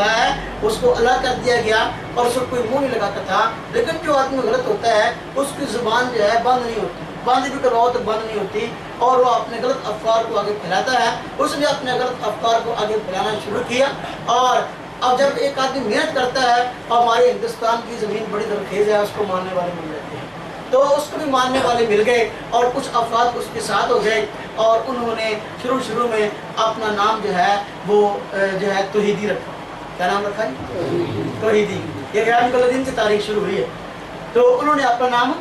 ہوتا ہے اس کو الگ کر دیا گیا اور اس کو کوئی منہ نہیں لگاتا تھا. لیکن جو آدمی غلط ہوتا ہے اس کی زبان جو ہے بند نہیں ہوتی, بند بھی کرواؤ تو بند نہیں ہوتی, اور وہ اپنے غلط افکار کو آگے پھیلاتا ہے. اس نے اپنے غلط افکار کو آگے پھیلانا شروع کیا. اور اب جب ایک آدمی محنت کرتا ہے اور ہمارے ہندوستان کی زمین بڑی زرخیز ہے, اس کو ماننے والے مل جاتے ہیں, تو اس کو بھی ماننے والے مل گئے اور کچھ افراد اس کے ساتھ ہو گئے, اور انہوں نے شروع میں اپنا نام جو ہے وہ جو ہے توحیدی رکھا. کیا نام رکھا ہے؟ توحیدی. یہ غیر مقلدین سے تاریخ شروع ہوئی ہے, تو انہوں نے اپنا نام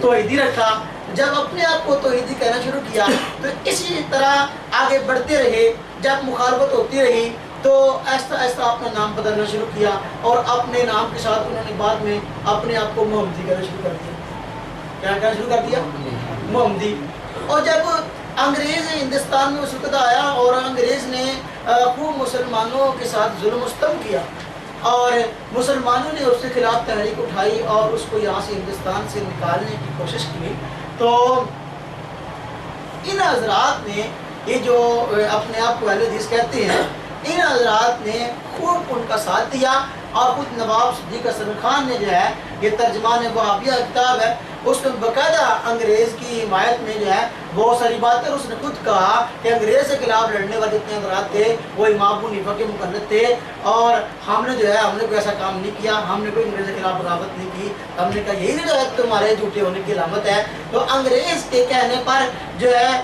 توحیدی رکھا. جب اپنے آپ کو توحیدی کہنا شروع کیا تو اسی طرح آگے بڑھتے رہے. جب مخالفت ہوتی رہی تو ایسا ایسا اپنا نام بدلنا شروع کیا, اور اپنے نام کے ساتھ انہوں نے بعد میں اپنے آپ کو محمدی کہنا شروع کر دیا. کیا کہنا شروع کر دیا؟ محمدی. اور جب انگریز ہندوستان میں اس وقت آیا اور انگریز نے خوب مسلمانوں کے ساتھ ظلم و ستم کیا, اور مسلمانوں نے اس کے خلاف تحریک اٹھائی اور اس کو یہاں سے ہندوستان سے نکالنے کی کوشش کی, تو ان حضرات نے, یہ جو اپنے آپ کو اہل حدیث کہتے ہیں, ان حضرات نے خوب ان کا ساتھ دیا. اور خود نواب صدیق حسن خان نے جو ہے, یہ ترجمان وہابیہ کتاب ہے, اس میں باقاعدہ انگریز کی حمایت میں جو ہے بہت ساری باتیں اس نے خود کہا کہ انگریز کے خلاف لڑنے والے جتنے حضرات تھے وہ امام ابو حنیفہ کے مقلد تھے, اور ہم نے جو ہے ہم نے کوئی ایسا کام نہیں کیا, ہم نے کوئی انگریز کے خلاف بغاوت نہیں کی, ہم نے کہا یہی جو ہے تمہارے جھوٹے ہونے کی علامت ہے. تو انگریز کے کہنے پر جو ہے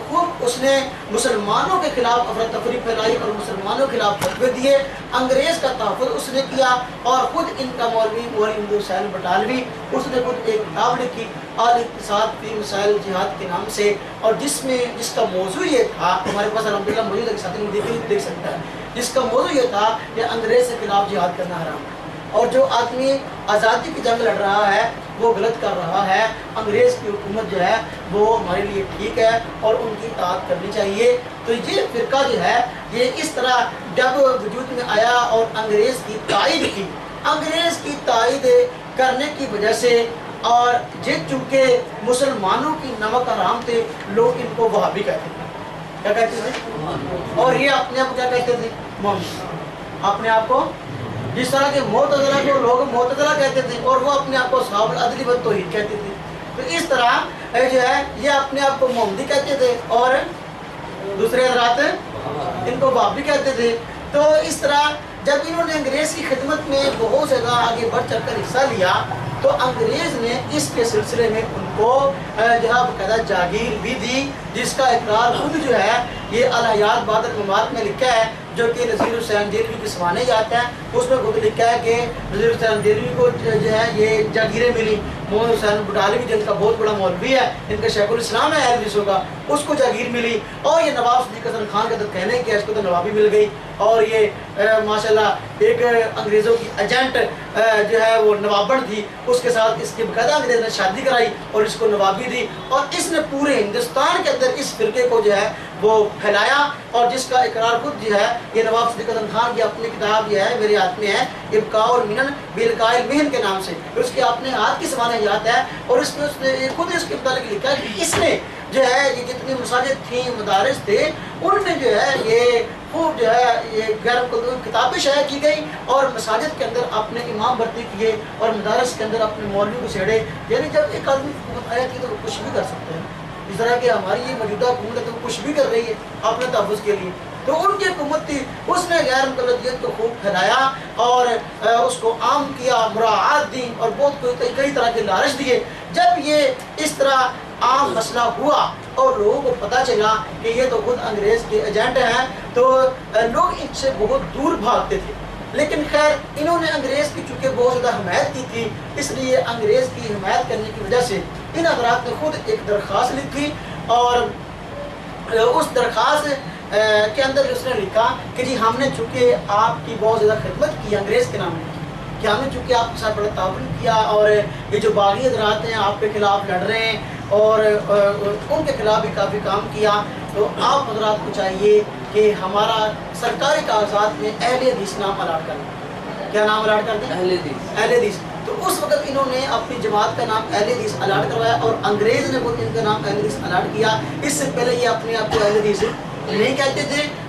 خوب اس نے مسلمانوں کے خلاف افراتفری پھیلائی اور مسلمانوں کے خلاف فتوے دیے. انگریز کا تحفظ اس نے کیا, اور خود ان کا مولوی حسین بٹالوی, اس نے خود ایک کتاب لکھی الاقتصاد فی مسائل جہاد کے نام سے, اور جس کا موضوع یہ تھا, ہمارے پاس الحمدللہ موجود ہے, ساتھ میں دیکھ سکتا ہے, جس کا موضوع یہ تھا کہ انگریز کے خلاف جہاد کرنا حرام ہے, اور جو آدمی آزادی کی جنگ لڑ رہا ہے وہ غلط کر رہا ہے. انگریز کی حکومت جو ہے وہ ہمارے لیے ٹھیک ہے اور ان کی اطاعت کرنی چاہیے. تو یہ فرقہ جو ہے یہ اس طرح جب وجود میں آیا اور انگریز کی تائید کی, انگریز کی تائید کرنے کی وجہ سے, اور یہ چونکہ مسلمانوں کی نمک حرام تھے, لوگ ان کو وہابی کہتے تھے. کیا کہتے تھے؟ اور یہ اپنے آپ کو کیا کہتے تھے؟ محمدی. اپنے آپ کو جس طرح کے معتزلہ کو لوگ معتزلہ کہتے تھے اور وہ اپنے آپ کو اصحاب العدل والتوحید کہتے تھے, تو اس طرح جو ہے یہ اپنے آپ کو محمدی کہتے تھے اور دوسرے حضرات ان کو وہابی کہتے تھے. تو اس طرح جب انہوں نے انگریز کی خدمت میں بہت زیادہ آگے بڑھ چڑھ کر حصہ لیا, تو انگریز نے اس کے سلسلے میں ان کو جو ہے باقاعدہ جاگیر بھی دی, جس کا اقرار خود جو ہے یہ الحیات بعد الممات میں لکھا ہے, جو کہ نذیر حسین دہلوی کے سوانے جاتا ہے. اس میں خود لکھا ہے کہ نذیر حسین دہلوی کو جو ہے یہ جاگیریں ملی. محمد حسین بٹالوی جن کا بہت بڑا مولوی ہے, ان کا شیخ الاسلام ہے اہل حدیثوں کا, اس کو جاگیر ملی. اور یہ نواب صدیق حسن خان کا تو کہنے کیا, اس کو تو نوابی مل گئی, اور یہ ماشاءاللہ ایک انگریزوں کی ایجنٹ جو ہے وہ نوابن تھی, اس کے ساتھ اس کی باقاعدہ انگریز نے شادی کرائی اور اس کو نوابی دی, اور اس نے پورے ہندوستان کے اندر اس فرقے کو جو ہے وہ پھیلایا. اور جس کا اقرار خود جو ہے یہ نواب صدیق حسن خان کی اپنی کتاب جو ہے میرے ہاتھ میں ہے, ابقاء المنن بإلقاء المحن کے نام سے, اس کے اپنے ہاتھ کی سوانح یاد ہے, اور اس میں اس نے خود اس کے متعلق لکھا ہے کہ اس نے جو ہے یہ جتنی مساجد تھیں, مدارس تھے, ان میں جو ہے یہ خوب جو ہے یہ غیر کتابیں شائع کی گئی, اور مساجد کے اندر اپنے امام بھرتی کیے, اور مدارس کے اندر اپنے مولوی کو چھیڑے. یعنی جب ایک آدمی حکومت آیا تھی تو وہ کچھ بھی کر سکتے ہیں, اس طرح کہ ہماری یہ موجودہ حکومت ہے تو کچھ بھی کر رہی ہے اپنے تحفظ کے لیے. تو ان کی حکومت تھی, اس نے غیر مقلدیت کو خوب پھیلایا اور اس کو عام کیا, مراعات دی اور بہت کئی طرح کے لالچ دیے. جب یہ اس طرح عام مسئلہ ہوا اور لوگوں کو پتہ چلا کہ یہ تو خود انگریز کے ایجنٹ ہیں, تو لوگ ان سے بہت دور بھاگتے تھے. لیکن خیر انہوں نے انگریز کی چونکہ بہت زیادہ حمایت کی تھی, اس لیے انگریز کی حمایت کرنے کی وجہ سے ان حضرات نے خود ایک درخواست لکھی, اور اس درخواست کے اندر اس نے لکھا کہ جی ہم نے چونکہ آپ کی بہت زیادہ خدمت کی انگریز کے نام میں, کہ ہم نے چونکہ آپ کے ساتھ بڑا تعاون کیا, اور یہ جو باغی حضرات ہیں آپ کے خلاف لڑ رہے ہیں اور ان کے خلاف بھی کافی کام کیا, تو آپ حضرات کو چاہیے کہ ہمارا سرکاری کاغذات میں اہل حدیث نام الاٹ کر دیں. کیا نام الاٹ کر دیں؟ اہل حدیث. تو اس وقت انہوں نے اپنی جماعت کا نام اہل حدیث الاٹ کروایا, اور انگریز نے خود ان کا نام اہل حدیث الاٹ کیا. اس سے پہلے یہ اپنے آپ کو اہل حدیث نہیں کہتے تھے,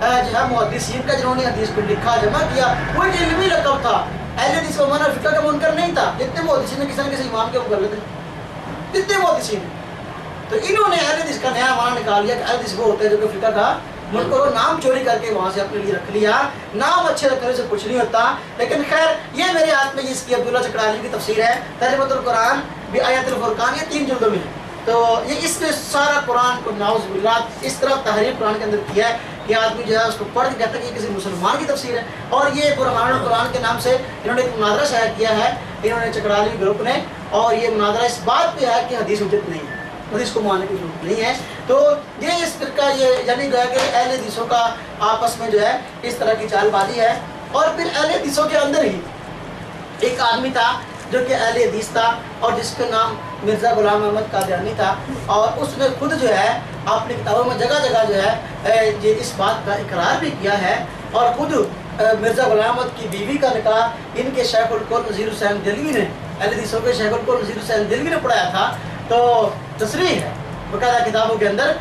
جو ہے محدثین کا، جنہوں نے حدیث کو لکھا جمع کیا، وہ ایک علمی لقب تھا۔ اہل حدیث کا معنی فقہ کا منکر نہیں تھا۔ جتنے محدثین نے کسی نہ کسی امام کے مقلد ہیں، جتنے محدثین ہیں، تو انہوں نے اہل حدیث کا نیا معنی نکال لیا کہ اہل حدیث وہ ہوتے ہیں جو کہ فقہ کا منکر ہو، نام چوری کر کے وہاں سے اپنے لیے رکھ لیا۔ نام اچھے رکھنے سے کچھ نہیں ہوتا، لیکن خیر یہ میرے ہاتھ میں اس کی عبداللہ چکڑالوی کی تفسیر ہے، ترجمۃ القرآن بآیات الفرقان، یہ 3 جلدوں میں ہے۔ تو یہ اس نے سارا قرآن کو نعوذ باللہ اس طرح تحریر قرآن کے اندر کیا ہے کہ آدمی جو ہے اس کو پڑھ کے کہتا ہے کہ یہ کسی مسلمان کی تفسیر ہے۔ اور یہ برہان القرآن کے نام سے انہوں نے ایک مناظرہ شائع کیا ہے انہوں نے چکڑالوی گروپ نے، اور یہ مناظرہ اس بات پہ ہے کہ حدیث حجت نہیں ہے، حدیث کو ماننے کی ضرورت نہیں ہے۔ تو یہ اس فرقہ یہ یعنی جو ہے کہ اہل حدیثوں کا آپس میں جو ہے اس طرح کی چال بازی ہے۔ اور پھر اہل حدیثوں کے اندر ہی ایک آدمی تھا جو کہ اہل حدیث تھا اور جس کا نام مرزا غلام احمد قادیانی تھا، اور اس نے خود جو ہے اپنی کتابوں میں جگہ جگہ جو ہے یہ اس بات کا اقرار بھی کیا ہے، اور خود مرزا غلام احمد کی بیوی کا نکاح ان کے شیخ القول نذیر حسین دہلوی نے، اہل حدیثوں کے شیخ القول نذیر حسین دہلوی نے پڑھایا تھا۔ تو تصریح ہے باقاعدہ کتابوں کے اندر۔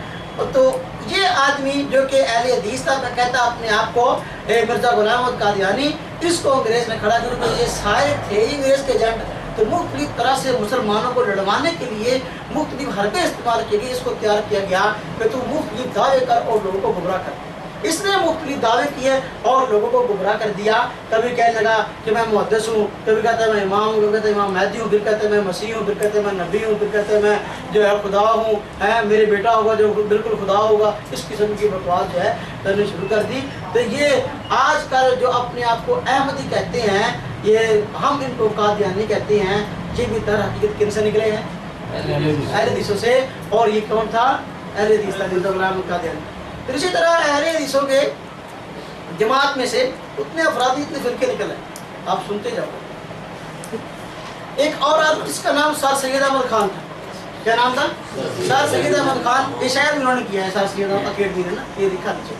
تو یہ آدمی جو کہ اہل حدیث تھا، کہتا اپنے آپ کو مرزا غلام احمد قادیانی، اس کو انگریز نے کھڑا کیا، یہ سارے تھے انگریز کے ایجنٹ۔ تو مختلف طرح سے مسلمانوں کو لڑوانے کے لیے مختلف حربیں استعمال کی گئی، اس کو تیار کیا گیا کہ تو مختلف دعوے کر اور لوگوں کو گمراہ کر۔ اس نے مختلف دعوے کیے اور لوگوں کو گمراہ کر دیا۔ کبھی کہنے لگا کہ میں محدث ہوں، کبھی کہتا ہے میں امام ہوں، کبھی کہتا ہے امام مہدی ہوں، پھر کہتا ہے میں مسیح ہوں، پھر کہتا ہے میں نبی ہوں، پھر کہتا ہے میں جو ہے خدا ہوں، میرے بیٹا ہوگا جو بالکل خدا ہوگا۔ اس قسم کی بکواس جو ہے کرنی شروع کر دی۔ تو یہ آج کل جو اپنے آپ کو احمدی کہتے ہیں، یہ ہم ان کو قادیانی کہتے ہیں، یہ بھی در حقیقت کن سے نکلے ہیں؟ اہل حدیثوں سے۔ اور یہ کون تھا؟ اہل حدیث تھا مرزا غلام احمد قادیانی۔ پھر اسی طرح اہل حدیثوں کے جماعت میں سے اتنے افراد اتنے فرقے نکل ہیں، آپ سنتے جاؤ۔ ایک اور آدمی جس کا نام سر سید احمد خان تھا، کیا نام تھا؟ سر سید احمد خان، یہ شاید انہوں نے کیا ہے، سر سید احمد اکیڈمی نے نا یہ لکھا نیچے،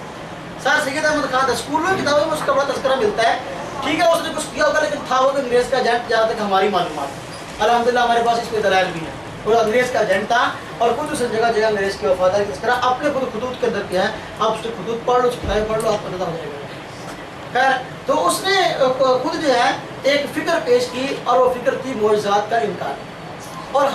سر سید احمد خان تھا۔ اسکولوں کی کتابوں میں اس کا بڑا تذکرہ ملتا ہے، ٹھیک ہے اس نے کچھ کیا ہوگا، لیکن تھا وہ انگریز کا ایجنٹ جہاں تک ہماری معلومات، الحمدللہ ہمارے پاس اس پہ دلائل بھی ہیں۔ وہ انگریز کا ایجنٹ تھا اور خود اس جگہ جگہ انگریز کی وفاداری کا تذکرہ اپنے خود خطوط کے اندر کیا ہے، آپ اس کے خطوط پڑھ لو، اس کتابیں پڑھ لو، آپ کو پتہ ہو جائے گا۔ خیر تو اس نے خود جو ہے ایک فکر پیش کی، اور وہ فکر تھی معجزات کا انکار، اور